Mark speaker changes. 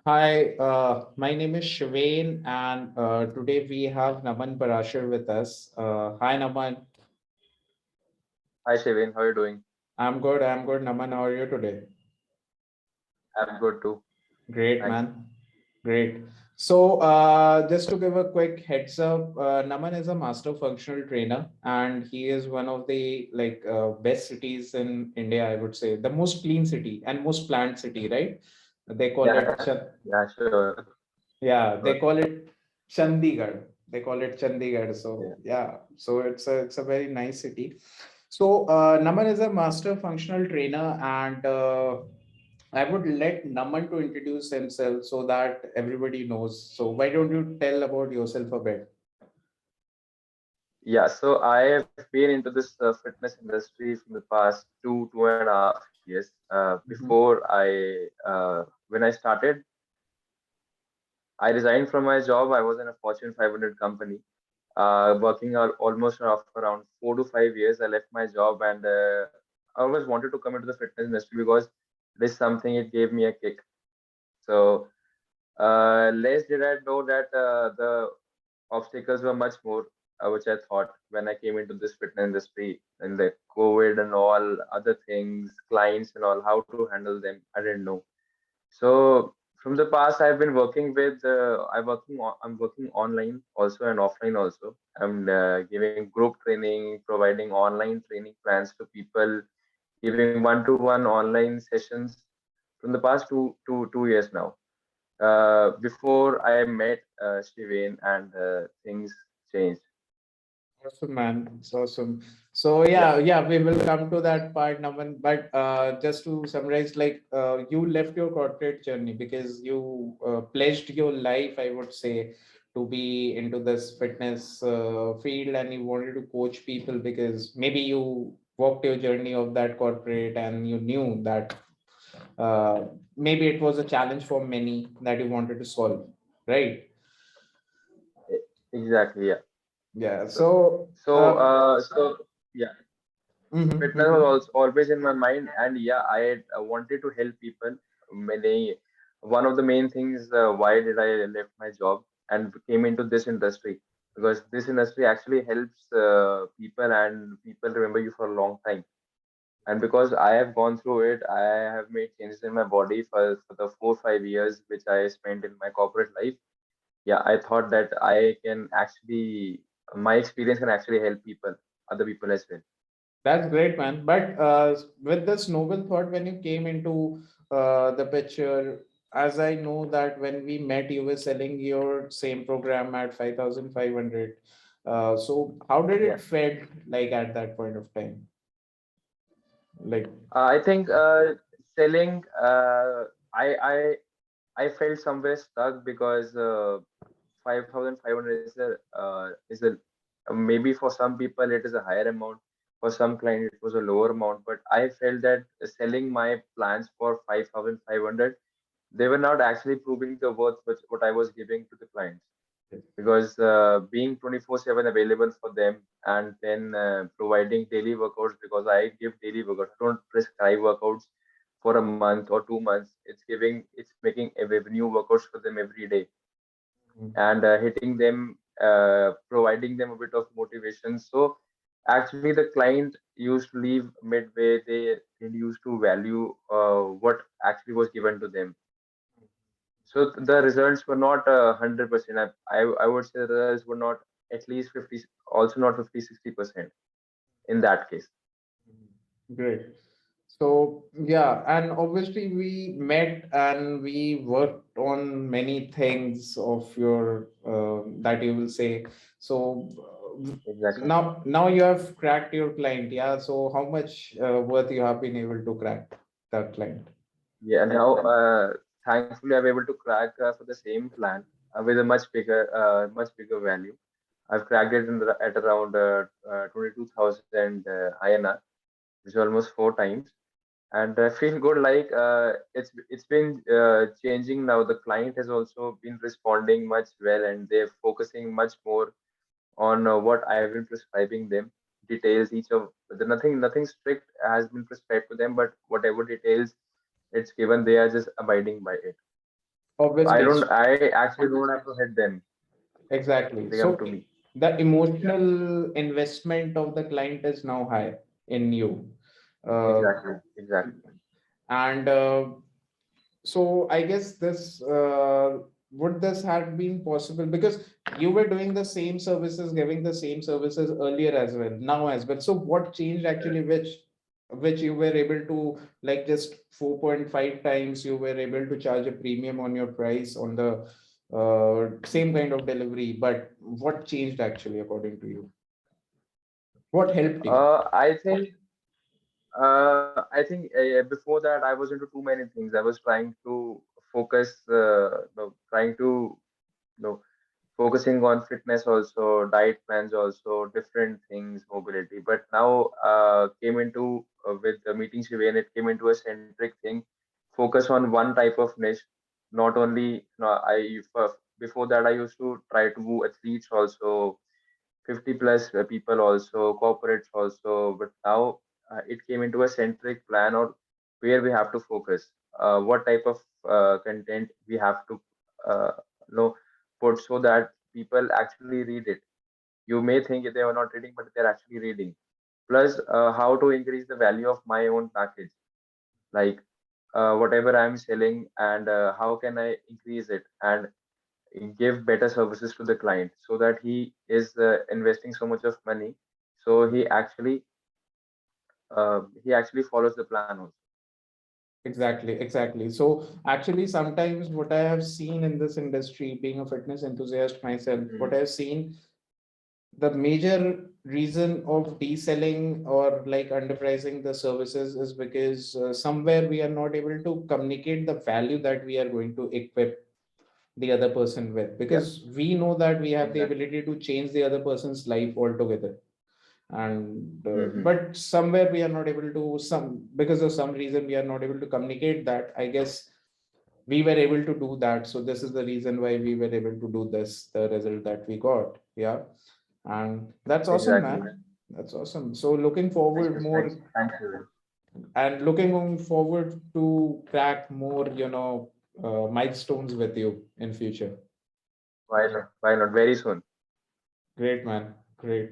Speaker 1: Hi, my name is Shiven, and today we have Naman Parashar with us. Hi, Naman.
Speaker 2: Hi Shiven, how are you doing?
Speaker 1: I'm good. I'm good. Naman, how are you today?
Speaker 2: I'm good too.
Speaker 1: Great,
Speaker 2: Thanks.
Speaker 1: man. Great. So, just to give a quick heads up, Naman is a master functional trainer, and he is one of the best cities in India. I would say the most clean city and most planned city, right? They call it.
Speaker 2: Yeah, yeah, sure.
Speaker 1: Yeah,
Speaker 2: Sure.
Speaker 1: they call it Chandigarh. They call it Chandigarh.
Speaker 2: Yeah.
Speaker 1: So yeah, so it's a very nice city. So Naman is a master functional trainer, and I would let Naman to introduce himself so that everybody knows. So why don't you tell about yourself a bit?
Speaker 2: Yeah, so I have been into this fitness industry from the past 2.5 years.
Speaker 1: Mhm.
Speaker 2: When I started, I resigned from my job. I was in a Fortune 500 company, working almost around 4 to 5 years. I left my job and I always wanted to come into the fitness industry because it is something it gave me a kick. So less did I know that the obstacles were much more, which I thought when I came into this fitness industry and the COVID and all other things, clients and all, how to handle them, I didn't know. So from the past, I've been working with, I'm working online also and offline also. I'm giving group training, providing online training plans to people, giving one-to-one online sessions from the past 2 years now. Before I met Shivain and things changed.
Speaker 1: Awesome, man. It's awesome. So
Speaker 2: Yeah,
Speaker 1: yeah, we will come to that part, Naman. But just to summarize, you left your corporate journey because you pledged your life, I would say, to be into this fitness field, and you wanted to coach people because maybe you walked your journey of that corporate and you knew that uh, maybe it was a challenge for many that you wanted to solve, right?
Speaker 2: exactly. Yeah.
Speaker 1: Yeah.
Speaker 2: So,
Speaker 1: So.
Speaker 2: so yeah,
Speaker 1: Mhm,
Speaker 2: fitness was
Speaker 1: mhm.
Speaker 2: also always in my mind, and yeah, I wanted to help people. Many, one of the main things why did I left my job and came into this industry, because this industry actually helps people and people remember you for a long time. And because I have gone through it, I have made changes in my body for the 4 5 years which I spent in my corporate life. Yeah, I thought that I can actually, my experience can actually help people, other people as well.
Speaker 1: That's great, man. But with this noble thought, when you came into the picture, as I know that when we met, you were selling your same program at 5,500. So how did
Speaker 2: Yeah.
Speaker 1: it felt like at that point of time? Like,
Speaker 2: I think selling, I I I felt somewhere stuck because 5,500 is a maybe for some people it is a higher amount. For some client it was a lower amount, but I felt that selling my plans for 5,500, they were not actually proving the worth which what I was giving to the clients, because being 24/7 available for them, and then providing daily workouts, because I give daily workouts. I don't prescribe workouts for a month or 2 months. It's making a revenue workouts for them every day, and hitting them, providing them a bit of motivation. So actually the client used to leave midway. They used to value what actually was given to them. So the results were not 100%. I would say the results were not at least 50, also not 50 60% in that case.
Speaker 1: great. So yeah, and obviously we met and we worked on many things of your that you will say. So
Speaker 2: Exactly.
Speaker 1: now you have cracked your client. Yeah. So how much worth you have been able to crack that client?
Speaker 2: Yeah. Now, thankfully, I'm able to crack for the same plan with a much bigger value. I've cracked it at around 22,000 INR, which is almost 4 times. And I feel good. Like it's been changing now. The client has also been responding much well, and they're focusing much more on what I have been prescribing them. Details each of the nothing strict has been prescribed to them, but whatever details it's given, they are just abiding by it.
Speaker 1: Obviously.
Speaker 2: I actually don't have to hit them.
Speaker 1: Exactly.
Speaker 2: They come
Speaker 1: So
Speaker 2: to me.
Speaker 1: the emotional investment of the client is now high in you. Uh,
Speaker 2: Exactly. Exactly.
Speaker 1: and so I guess this would this have been possible because you were doing the same services, giving the same services earlier as well, now as well. So what changed actually, which you were able to like just 4.5 times you were able to charge a premium on your price on the same kind of delivery, but what changed actually according to you? What helped you?
Speaker 2: I think before that I was into too many things. I was trying to focus, no, trying to no focusing on fitness also, diet plans also, different things, mobility. But now came into with the meeting Shiven, it came into a centric thing, focus on one type of niche. Not only no, before that I used to try to do athletes also, 50 plus people also, corporates also, but now it came into a centric plan or where we have to focus, what type of content we have to uh, know put so that people actually read it. You may think they are not reading, but they're actually reading. Plus, how to increase the value of my own package, like whatever I'm selling, and how can I increase it and give better services to the client so that he is investing so much of money, so he actually follows the plan also.
Speaker 1: Exactly, exactly. So actually, sometimes what I have seen in this industry, being a fitness enthusiast myself, what
Speaker 2: Mhm.
Speaker 1: I've seen, the major reason of deselling or like underpricing the services is because somewhere we are not able to communicate the value that we are going to equip the other person with,
Speaker 2: Yeah,
Speaker 1: because we know that we have the
Speaker 2: exactly.
Speaker 1: ability to change the other person's life altogether. And
Speaker 2: Hmm.
Speaker 1: but somewhere we are not able to, some because of some reason we are not able to communicate that, I guess. We were able to do that, so this is the reason why we were able to do this, the result that we got. Yeah. And that's awesome,
Speaker 2: Exactly.
Speaker 1: man. That's awesome. So looking forward more,
Speaker 2: Thanks, Shivan.
Speaker 1: and looking forward to crack more, milestones with you in future.
Speaker 2: Why not? Why not? Very soon.
Speaker 1: Great, man. Great.